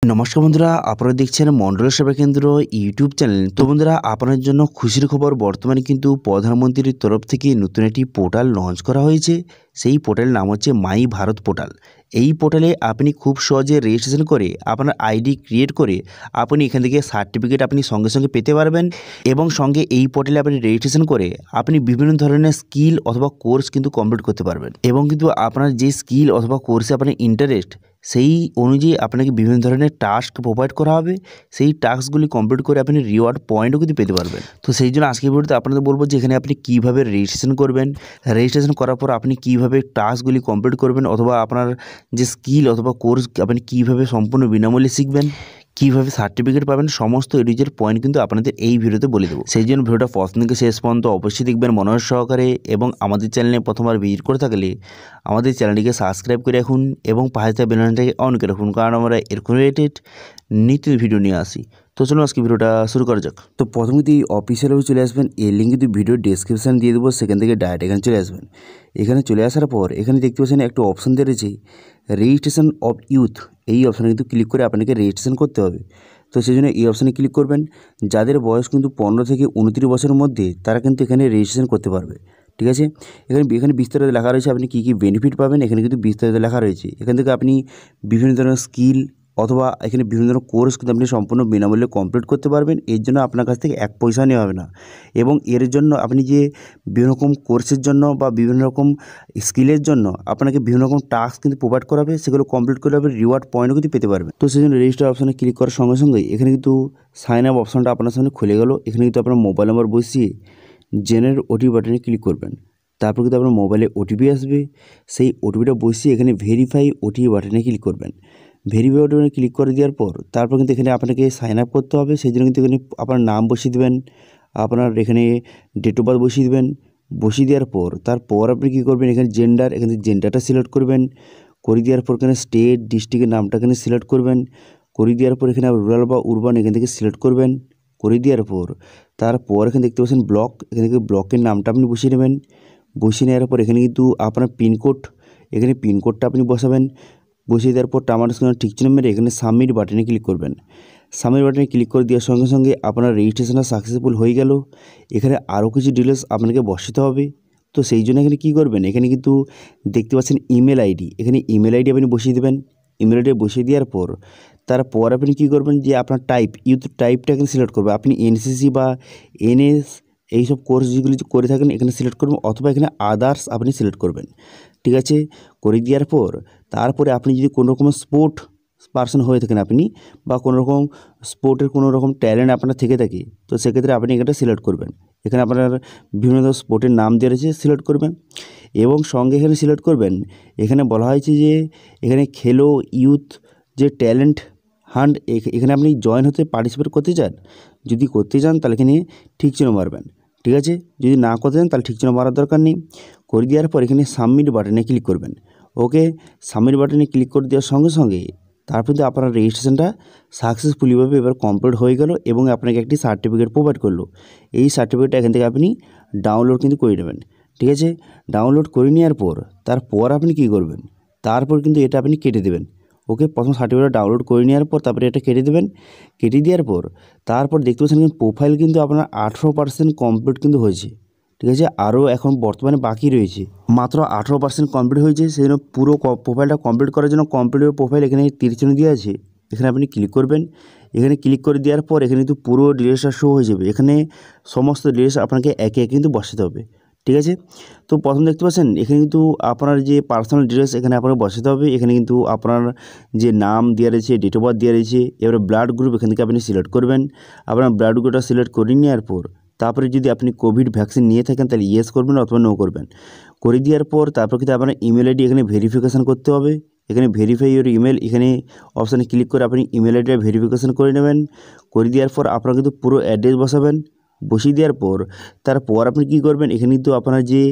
নমস্কার বন্ধুরা, আপনারা দেখছেন মন্ডল সেবা কেন্দ্র ইউটিউব চ্যানেল। তো বন্ধুরা, আপনার জন্য খুশির খবর, বর্তমানে কিন্তু প্রধানমন্ত্রীর তরফ থেকে নতুন একটি পোর্টাল লঞ্চ করা হয়েছে। সেই পোর্টালের নাম হচ্ছে মাই ভারত পোর্টাল। এই পোর্টালে আপনি খুব সহজে রেজিস্ট্রেশন করে আপনার আইডি ক্রিয়েট করে আপনি এখান থেকে সার্টিফিকেট আপনি সঙ্গে সঙ্গে পেতে পারবেন। এবং সঙ্গে এই পোর্টালে আপনি রেজিস্ট্রেশন করে আপনি বিভিন্ন ধরনের স্কিল অথবা কোর্স কিন্তু কমপ্লিট করতে পারবেন। এবং কিন্তু আপনার যে স্কিল অথবা কোর্সে আপনার ইন্টারেস্ট, সেই অনুযায়ী আপনাকে বিভিন্ন ধরনের টাস্ক প্রোভাইড করা হবে। সেই টাস্কগুলি কমপ্লিট করে আপনি রিওয়ার্ড পয়েন্টও কিন্তু পেতে পারবেন। তো সেই জন্য আজকের ভিডিওতে আপনাদের বলবো যে এখানে আপনি কীভাবে রেজিস্ট্রেশন করবেন, রেজিস্ট্রেশন করার পর আপনি কীভাবে টাস্কগুলি কমপ্লিট করবেন, অথবা আপনার যে স্কিল অথবা কোর্স আপনি কীভাবে সম্পূর্ণ বিনামূল্যে শিখবেন, কীভাবে সার্টিফিকেট পাবেন, সমস্ত এডিজের পয়েন্ট কিন্তু আপনাদের এই ভিডিওতে বলে দেবো। সেই জন্য ভিডিওটা প্রথম থেকে শেষ পর্যন্ত অবশ্যই দেখবেন মনোযোগ সহকারে। এবং আমাদের চ্যানেলে প্রথমবার ভিজিট করে থাকলে আমাদের চ্যানেলটিকে সাবস্ক্রাইব করে রাখুন এবং পাশে থাকা বেল আইকনটাকে অন করে রাখুন, কারণ আমরা এরকম রিলেটেড নিত্য ভিডিও নিয়ে আসি। তো চলুন আজকে ভিডিওটা শুরু করা যাক। তো প্রথমে এই অফিসিয়ালভাবে চলে আসবেন, এর লিঙ্ক কিন্তু ভিডিও ডেসক্রিপশান দিয়ে দেবো, সেখান থেকে ডাইরেক্ট এখানে চলে আসবেন। এখানে চলে আসার পর এখানে দেখতে পাচ্ছেন একটা অপশান দেওয়া রয়েছে রেজিস্ট্রেশন অফ ইউথ। এই অপশানে কিন্তু ক্লিক করে আপনাকে রেজিস্ট্রেশন করতে হবে। তো সেই জন্য এই অপশানে ক্লিক করবেন। যাদের বয়স কিন্তু 15 থেকে 29 বছরের মধ্যে, তারা কিন্তু এখানে রেজিস্ট্রেশন করতে পারবে। ঠিক আছে, এখানে বিস্তারিত লেখা রয়েছে আপনি কী কী বেনিফিট পাবেন, এখানে কিন্তু বিস্তারিত লেখা রয়েছে। এখান থেকে আপনি বিভিন্ন ধরনের স্কিল অথবা এখানে বিভিন্ন ধরনের কোর্স কিন্তু আপনি সম্পূর্ণ বিনামূল্যে কমপ্লিট করতে পারবেন। এর জন্য আপনার কাছ থেকে 1 পয়সা নেওয়া হবে না। এবং এর জন্য আপনি যে বিভিন্ন রকম কোর্সের জন্য বা বিভিন্ন রকম স্কিলের জন্য আপনাকে বিভিন্ন রকম টাস্ক কিন্তু প্রোভাইড করা হবে, সেগুলো কমপ্লিট করে আপনি রিওয়ার্ড পয়েন্টও কিন্তু পেতে পারবেন। তো সেই জন্য রেজিস্টার অপশানে ক্লিক করার সঙ্গে সঙ্গে এখানে কিন্তু সাইন আপ অপশানটা আপনার সামনে খুলে গেল। এখানে কিন্তু আপনার মোবাইল নাম্বার বসিয়ে জেনারেট ওটিপি বাটনে ক্লিক করবেন। তারপর কিন্তু আপনার মোবাইলে ওটিপি আসবে, সেই ওটিপিটা বসিয়ে এখানে ভেরিফাই ওটিপি বাটনে ক্লিক করবেন। ভেরিফাই বাটনে ক্লিক করে দেওয়ার পর তারপর কিন্তু এখানে আপনাকে সাইন আপ করতে হবে। সেই জন্য কিন্তু এখানে আপনার নাম বসিয়ে দেবেন, আপনার এখানে ডেট অফ বার্থ বসিয়ে দেবেন। বসিয়ে দেওয়ার পর তারপর আপনি কী করবেন, এখানে জেন্ডার, এখানে জেন্ডারটা সিলেক্ট করবেন। করে দেওয়ার পর এখানে স্টেট ডিস্ট্রিক্টের নামটা এখানে সিলেক্ট করবেন। করে দেওয়ার পর এখানে রুরাল বা উরবান এখান থেকে সিলেক্ট করবেন। করে দেওয়ার পর তারপর এখানে দেখতে পাচ্ছেন ব্লক, এখান থেকে ব্লকের নামটা আপনি বসিয়ে নেবেন। বসিয়ে নেওয়ার পর এখানে কিন্তু আপনার পিনকোড, এখানে পিনকোডটা আপনি বসাবেন। বসিয়ে দেওয়ার পর টামার স্ক্রিনে ঠিক চিহ্ন মেরে এখানে সাবমিট বাটনে ক্লিক করবেন। সাবমিট বাটনে ক্লিক করে দেওয়ার সঙ্গে সঙ্গে আপনার রেজিস্ট্রেশনটা সাকসেসফুল হয়ে গেল। এখানে আরও কিছু ডিটেলস আপনাকে বসাতে হবে। তো সেই জন্য এখানে কী করবেন, এখানে কিন্তু দেখতে পাচ্ছেন ইমেল আইডি, এখানে ইমেল আইডি আপনি বসিয়ে দেবেন। ইমেল আইডি বসিয়ে দেওয়ার পর তারপর আপনি কী করবেন, যে আপনার টাইপ, ইউথ টাইপটা এখানে সিলেক্ট করবেন। আপনি এনসিসি বা এনএস এইসব কোর্স যেগুলি করে থাকেন এখানে সিলেক্ট করবেন, অথবা এখানে আদার্স আপনি সিলেক্ট করবেন। ঠিক আছে, করে দেওয়ার পর তারপরে আপনি যদি কোনো রকম স্পোর্ট পার্সন হয়ে থাকেন আপনি, বা কোনো রকম স্পোর্টের কোনো রকম ট্যালেন্ট আপনার থেকে থাকে, তো সেক্ষেত্রে আপনি এটা সিলেক্ট করবেন। এখানে আপনার বিভিন্ন ধরনের স্পোর্টের নাম দেওয়া রয়েছে, সিলেক্ট করবেন। এবং সঙ্গে এখানে সিলেক্ট করবেন, এখানে বলা হয়েছে যে এখানে খেলো ইউথ যে ট্যালেন্ট হান্ট, এখানে আপনি জয়েন হতে পার্টিসিপেট করতে চান। যদি করতে চান তাহলে এখানে ঠিক চিহ্ন মারবেন। ঠিক আছে, যদি না করতে চান তাহলে ঠিক চিহ্ন মারার দরকার নেই। করে দেওয়ার পর এখানে সাবমিট বাটনে ক্লিক করবেন। ওকে, সাবমিট বাটনে ক্লিক করে দেওয়ার সঙ্গে সঙ্গে তারপর কিন্তু আপনার রেজিস্ট্রেশনটা সাকসেসফুলিভাবে এবার কমপ্লিট হয়ে গেল এবং আপনাকে একটি সার্টিফিকেট প্রোভাইড করলো। এই সার্টিফিকেটটা এখান থেকে আপনি ডাউনলোড কিন্তু করে নেবেন। ঠিক আছে, ডাউনলোড করে নেওয়ার পর তারপর আপনি কী করবেন, তারপর কিন্তু এটা আপনি কেটে দেবেন। ওকে, প্রথম সার্টিফিকেটটা ডাউনলোড করে নেওয়ার পর তারপরে এটা কেটে দেবেন। কেটে দেওয়ার পর তারপর দেখতে পাচ্ছেন প্রোফাইল কিন্তু আপনার 18% কমপ্লিট কিন্তু হয়েছে। ঠিক আছে, আরও এখন বর্তমানে বাকি রয়েছে, মাত্র 18% কমপ্লিট হয়েছে। সেই জন্য পুরো প্রোফাইলটা কমপ্লিট করার জন্য কমপ্লিট প্রোফাইল এখানে তীরচিহ্ন দেওয়া আছে, এখানে আপনি ক্লিক করবেন। এখানে ক্লিক করে দেওয়ার পর এখানে কিন্তু পুরো ডিটেলসটা শো হয়ে যাবে। এখানে সমস্ত ডিটেলস আপনাকে একে একে কিন্তু বসাতে হবে। ঠিক আছে, তো প্রথম দেখতে পাচ্ছেন এখানে কিন্তু আপনার যে পার্সোনাল ডিটেলস এখানে আপনাকে বসাতে হবে। এখানে কিন্তু আপনার যে নাম দেওয়া রয়েছে, ডেট অফ বার্থ দেওয়া রয়েছে। এবারে ব্লাড গ্রুপ এখান থেকে আপনি সিলেক্ট করবেন। আপনার ব্লাড গ্রুপটা সিলেক্ট করে নেওয়ার পর তারপরে যদি আপনি কোভিড ভ্যাকসিন নিয়ে থাকেন তাহলে ইয়েস করবেন অথবা নো করবেন। করে দেওয়ার পর তারপর কিন্তু আপনার ইমেল আইডি এখানে ভেরিফিকেশান করতে হবে। এখানে ভেরিফাই ইউর ইমেল, এখানে অপশানে ক্লিক করে আপনি ইমেল আইডিটা ভেরিফিকেশান করে নেবেন। করে দেওয়ার পর আপনারা কিন্তু পুরো অ্যাড্রেস বসাবেন। বসিয়ে দেওয়ার পর তারপর আপনি কী করবেন, এখানে কিন্তু আপনার যে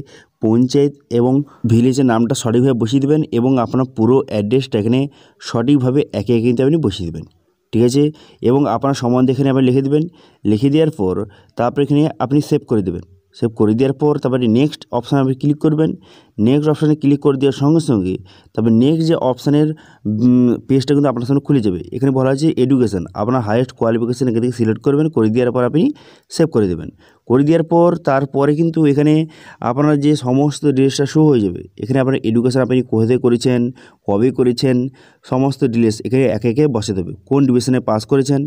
পঞ্চায়েত এবং ভিলেজের নামটা সঠিকভাবে বসিয়ে দেবেন এবং আপনার পুরো অ্যাড্রেসটা এখানে সঠিকভাবে একে একে কিন্তু আপনি বসিয়ে দেবেন। ঠিক আছে, এবং আপনার সম্বন্ধে এখানে আপনি লিখে দেবেন। লিখে দেওয়ার পর তারপর এখানে আপনি সেভ করে দেবেন। সেভ করে দেওয়ার পর তারপরে নেক্সট অপশানে আপনি ক্লিক করবেন। নেক্সট অপশানে ক্লিক করে দেওয়ার সঙ্গে সঙ্গে তারপরে নেক্সট যে অপশানের পেজটা কিন্তু আপনার সামনে খুলে যাবে। এখানে বলা হয়েছে এডুকেশন, আপনার হাইয়েস্ট কোয়ালিফিকেশান এখান থেকে সিলেক্ট করবেন, করে দেওয়ার পর আপনি সেভ করে দেবেন। করে দেওয়ার পর তারপরে কিন্তু এখানে আপনার যে সমস্ত ডিটেলসটা শো হয়ে যাবে। এখানে আপনার এডুকেশন আপনি কোথায় করেছেন, কবে করেছেন, সমস্ত ডিটেলস এখানে একে একে বসে দেবে। কোন ডিভিশনে পাস করেছেন,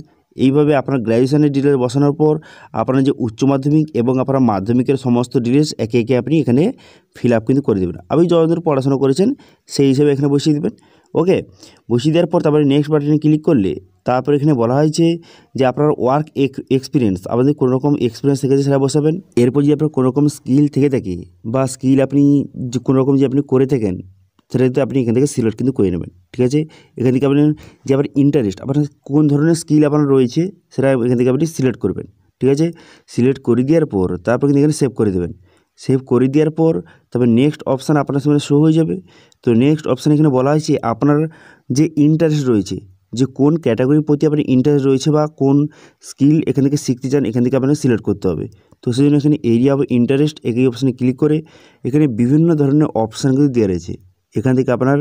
এইভাবে আপনার গ্র্যাজুয়েশনের ডিটেলস বসানোর পর আপনার যে উচ্চ মাধ্যমিক এবং আপনার মাধ্যমিকের সমস্ত ডিটেলস একে একে আপনি এখানে ফিল আপ কিন্তু করে দেবেন। আপনি যতদূর পড়াশোনা করেছেন সেই হিসেবে এখানে বসিয়ে দেবেন। ওকে, বসিয়ে দেওয়ার পর তারপরে নেক্সট বাটনে ক্লিক করলে তারপরে এখানে বলা হয়েছে যে আপনার ওয়ার্ক এক্সপিরিয়েন্স, আপনাদের কোনো রকম এক্সপিরিয়েন্স থেকে সেটা বসাবেন। এরপর যদি আপনার কোনো রকম স্কিল থেকে থাকে বা স্কিল আপনি যে কোনো রকম যে আপনি করে থাকেন সেটা কিন্তু আপনি এখান থেকে সিলেক্ট কিন্তু করে নেবেন। ঠিক আছে, এখান থেকে আপনার যে আপনার ইন্টারেস্ট, আপনার কোন ধরনের স্কিল আপনার রয়েছে সেটা এখান থেকে আপনি সিলেক্ট করবেন। ঠিক আছে, সিলেক্ট করে দেওয়ার পর তারপর কিন্তু এখানে সেভ করে দেবেন। সেভ করে দেওয়ার পর তবে নেক্সট অপশান আপনার সামনে শো হয়ে যাবে। তো নেক্সট অপশান এখানে বলা হয়েছে আপনার যে ইন্টারেস্ট রয়েছে, যে কোন ক্যাটাগরির প্রতি আপনার ইন্টারেস্ট রয়েছে বা কোন স্কিল এখান থেকে শিখতে চান, এখান থেকে আপনাকে সিলেক্ট করতে হবে। তো সেই জন্য এখানে এরিয়া অফ ইন্টারেস্ট এই অপশানে ক্লিক করে এখানে বিভিন্ন ধরনের অপশান কিন্তু দেওয়া রয়েছে। এখান থেকে আপনার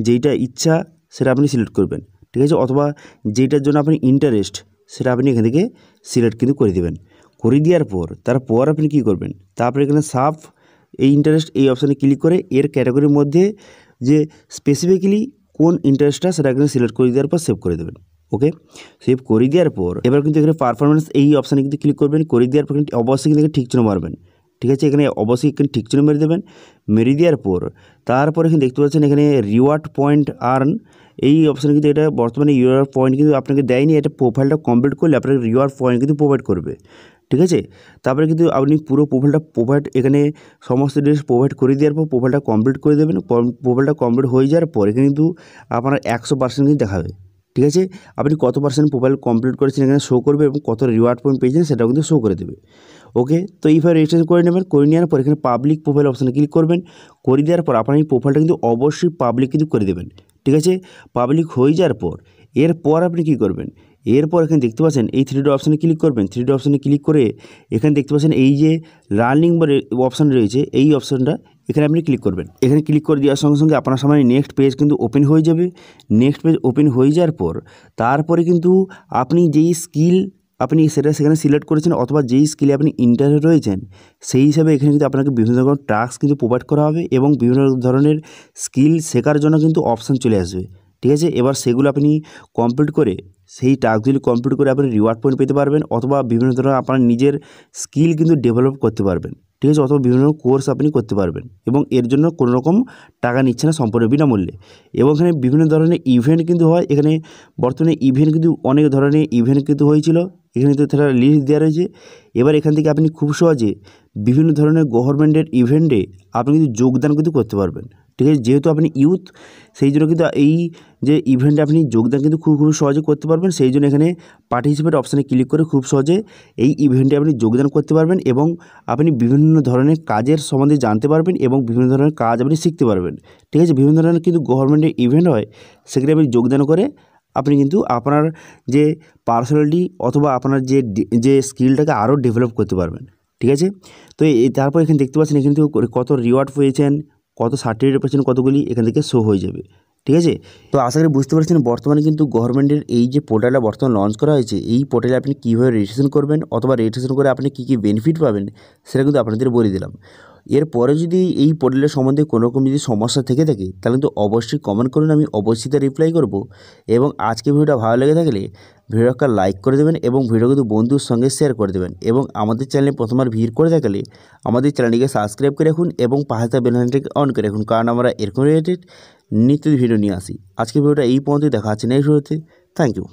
যেইটা ইচ্ছা সেটা আপনি সিলেক্ট করবেন। ঠিক আছে, অথবা যেইটার জন্য আপনি ইন্টারেস্ট সেটা আপনি এখান থেকে সিলেক্ট কিন্তু করে দেবেন। করে দেওয়ার পর তারপর আপনি কী করবেন, তারপরে এখানে সাব এই ইন্টারেস্ট এই অপশানে ক্লিক করে এর ক্যাটাগরির মধ্যে যে স্পেসিফিক্যালি কোন ইন্টারেস্টটা সেটা এখানে সিলেক্ট করে দেওয়ার পর সেভ করে দেবেন। ওকে, সেভ করে দেওয়ার পর এবার কিন্তু এখানে পারফরমেন্স এই অপশানে কিন্তু ক্লিক করবেন। করে দেওয়ার পর কিন্তু অবশ্যই কিন্তু ঠিক চিহ্ন মারবেন। ঠিক আছে, এখানে অবশ্যই এখানে ঠিক চিহ্ন মেরে দেবেন। মেরে দেওয়ার পর তারপরে এখানে দেখতে পাচ্ছেন এখানে রিওয়ার্ড পয়েন্ট আর্ন এই অপশানে কিন্তু এটা বর্তমানে রিওয়ার্ড পয়েন্ট কিন্তু আপনাকে দেয়নি। এটা প্রোফাইলটা কমপ্লিট করলে আপনাকে রিওয়ার্ড পয়েন্ট কিন্তু প্রোভাইড করবে। ঠিক আছে, তারপরে কিন্তু আপনি পুরো প্রোফাইলটা প্রোভাইড এখানে সমস্ত ডিটেলস প্রোভাইড করে দেওয়ার পর প্রোফাইলটা কমপ্লিট করে দেবেন। প্রোফাইলটা কমপ্লিট হয়ে যাওয়ার পর এখানে কিন্তু আপনার 100% কিন্তু দেখাবে। ঠিক আছে, আপনি কত পার্সেন্ট প্রোফাইল কমপ্লিট করেছেন এখানে শো করবে এবং কত রিওয়ার্ড পয়েন্ট পেয়েছেন সেটাও কিন্তু শো করে দেবে। ওকে, তো এইভাবে রেজিস্ট্রেশন করে নেবেন। করে নেওয়ার পর এখানে পাবলিক প্রোফাইল অপশানে ক্লিক করবেন। করে দেওয়ার পর আপনার এই প্রোফাইলটা কিন্তু অবশ্যই পাবলিক কিন্তু করে দেবেন। ঠিক আছে, পাবলিক হয়ে যাওয়ার পর এরপর আপনি কী করবেন, এরপর এখানে দেখতে পাচ্ছেন এই 3D অপশানে ক্লিক করবেন। 3D অপশানে ক্লিক করে এখানে দেখতে পাচ্ছেন এই যে লার্নিং বা অপশান রয়েছে এই অপশানটা এখানে আপনি ক্লিক করবেন। এখানে ক্লিক করে দেওয়ার সঙ্গে সঙ্গে আপনার সামনে নেক্সট পেজ কিন্তু ওপেন হয়ে যাবে। নেক্সট পেজ ওপেন হয়ে যাওয়ার পর তারপরে কিন্তু আপনি যেই স্কিল আপনি সেটা সেখানে সিলেক্ট করেছেন অথবা যেই স্কিলে আপনি ইন্টারেস্টেড রয়েছেন সেই হিসাবে এখানে কিন্তু আপনাকে বিভিন্ন রকম টাস্ক কিন্তু প্রোভাইড করা হবে এবং বিভিন্ন ধরনের স্কিল শেখার জন্য কিন্তু অপশান চলে আসবে। ঠিক আছে, এবার সেগুলো আপনি কমপ্লিট করে সেই টাস্কগুলি কমপ্লিট করে আপনি রিওয়ার্ড পয়েন্ট পেতে পারবেন অথবা বিভিন্ন ধরনের আপনার নিজের স্কিল কিন্তু ডেভেলপ করতে পারবেন। ঠিক আছে, অথবা বিভিন্ন কোর্স আপনি করতে পারবেন এবং এর জন্য কোনো রকম টাকা নিচ্ছে না, সম্পূর্ণ বিনামূল্যে। এবং এখানে বিভিন্ন ধরনের ইভেন্ট কিন্তু হয়। এখানে বর্তমানে ইভেন্ট কিন্তু অনেক ধরনের ইভেন্ট কিন্তু হয়েছিল, এখানে তো তারা লিস্ট দেওয়া রয়েছে। এবার এখান থেকে আপনি খুব সহজে বিভিন্ন ধরনের গভর্নমেন্টের ইভেন্টে আপনি কিন্তু যোগদান কিন্তু করতে পারবেন। ঠিক আছে, যেহেতু আপনি ইউথ সেই জন্য কিন্তু এই যে ইভেন্টে আপনি যোগদান কিন্তু খুব সহজে করতে পারবেন। সেই জন্য এখানে পার্টিসিপেট অপশানে ক্লিক করে খুব সহজে এই ইভেন্টে আপনি যোগদান করতে পারবেন এবং আপনি বিভিন্ন ধরনের কাজের সম্বন্ধে জানতে পারবেন এবং বিভিন্ন ধরনের কাজ আপনি শিখতে পারবেন। ঠিক আছে, বিভিন্ন ধরনের কিন্তু গভর্নমেন্টের ইভেন্ট হয়, সেখানে আপনি যোগদান করে আপনি কিন্তু আপনার যে পার্সোনালিটি অথবা আপনার যে স্কিলটাকে আরও ডেভেলপ করতে পারবেন। ঠিক আছে, তো তারপর এখানে দেখতে পাচ্ছেন এখান থেকে কত রিওয়ার্ড পেয়েছেন, কত সার্টিফিকেট পেয়েছেন, কতগুলি এখান থেকে শো হয়ে যাবে। ঠিক আছে, তো আশা করি বুঝতে পারছেন বর্তমানে কিন্তু গভর্নমেন্টের এই যে পোর্টালটা বর্তমানে লঞ্চ করা হয়েছে এই পোর্টালে আপনি কীভাবে রেজিস্ট্রেশন করবেন অথবা রেজিস্ট্রেশন করে আপনি কী কী বেনিফিট পাবেন সেটা কিন্তু আপনাদের বলে দিলাম। এরপরে যদি এই পোর্টালের সম্বন্ধে কোনো রকম যদি সমস্যা থেকে থাকে তাহলে কিন্তু অবশ্যই কমেন্ট করুন, আমি অবশ্যই তা রিপ্লাই করব। এবং আজকে ভিডিওটা ভালো লেগে থাকলে ভিডিওটা লাইক করে দেবেন এবং ভিডিও কিন্তু বন্ধুর সঙ্গে শেয়ার করে দেবেন এবং আমাদের চ্যানেলে প্রথমবার ভিড় করে থাকলে আমাদের চ্যানেলটিকে সাবস্ক্রাইব করে রাখুন এবং পাশে থাকা বেল আইকনটিকে অন করে রাখুন, কারণ আমরা এরকম রিলেটেড নিত্য ভিডিও নিয়ে আসি। আজকে ভিডিওটা এই পর্যন্তই, দেখা হচ্ছে নেক্সট ভিডিওতে। Thank you.